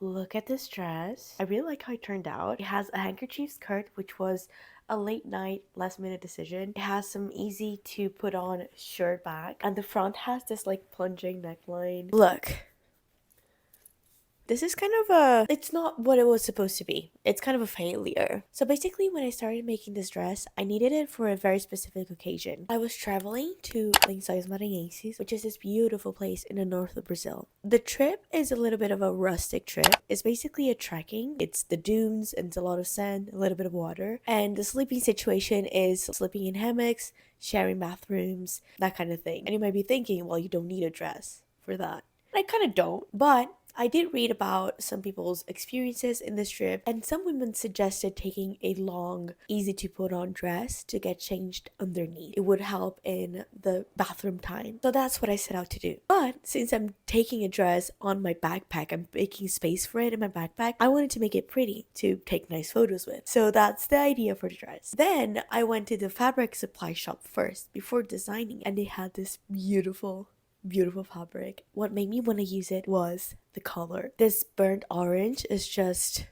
Look at this dress. I really like how it turned out. It has a handkerchief skirt, which was a late night last minute decision. It has some easy to put on shirt back, and the front has this like plunging neckline. Look, this is kind of it's not what it was supposed to be. It's kind of a failure. So basically, when I started making this dress, I needed it for a very specific occasion. I was traveling to Lençóis Maranhenses, which is this beautiful place in the north of Brazil. The trip is a little bit of a rustic trip. It's basically a trekking. It's the dunes and it's a lot of sand, a little bit of water. And the sleeping situation is sleeping in hammocks, sharing bathrooms, that kind of thing. And you might be thinking, well, you don't need a dress for that. I kind of don't, but I did read about some people's experiences in this trip, and some women suggested taking a long, easy to put on dress to get changed underneath. It would help in the bathroom time. So that's what I set out to do. But since I'm taking a dress on my backpack, I'm making space for it in my backpack, I wanted to make it pretty to take nice photos with. So that's the idea for the dress. Then I went to the fabric supply shop first before designing, and they had this beautiful fabric. What made me want to use it was the color. This burnt orange is just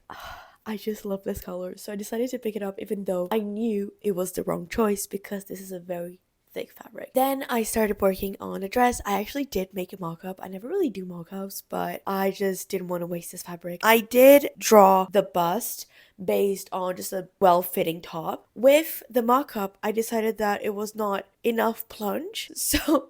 I just love this color, so I decided to pick it up even though I knew it was the wrong choice because this is a very thick fabric. Then I started working on a dress. I actually did make a mock-up. I never really do mock-ups, but I just didn't want to waste this fabric. I did draw the bust based on just a well-fitting top. With the mock-up, I decided that it was not enough plunge, so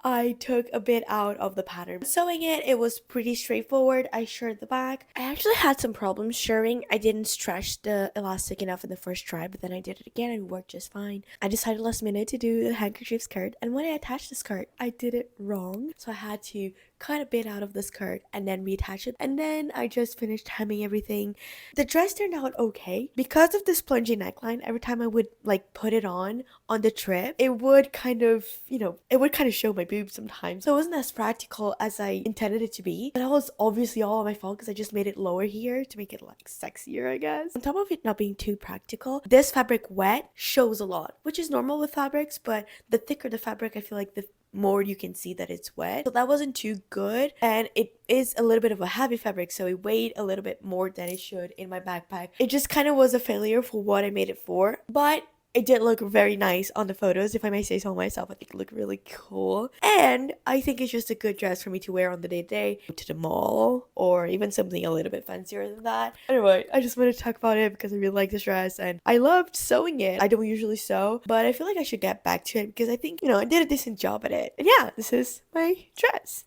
I took a bit out of the pattern. Sewing it was pretty straightforward. I shirred the back. I actually had some problems shirring. I didn't stretch the elastic enough in the first try, but then I did it again and it worked just fine. I decided last minute to do the handkerchief skirt, and when I attached the skirt, I did it wrong, so I had to cut a bit out of the skirt and then reattach it, and then I just finished hemming everything. The dress turned out okay. Because of this plungy neckline, every time I would like put it on the trip, it would kind of, it would kind of show my boobs sometimes. So it wasn't as practical as I intended it to be. But that was obviously all my fault because I just made it lower here to make it like sexier, I guess. On top of it not being too practical, this fabric wet shows a lot, which is normal with fabrics, but the thicker the fabric, I feel like the more you can see that it's wet. So that wasn't too good, and it is a little bit of a heavy fabric, so it weighed a little bit more than it should in my backpack. It just kind of was a failure for what I made it for, but it did look very nice on the photos, if I may say so myself. I think it looked really cool. And I think it's just a good dress for me to wear on the day-to-day, to the mall, or even something a little bit fancier than that. Anyway, I just wanted to talk about it because I really like this dress and I loved sewing it. I don't usually sew, but I feel like I should get back to it because I think, I did a decent job at it. And yeah, this is my dress.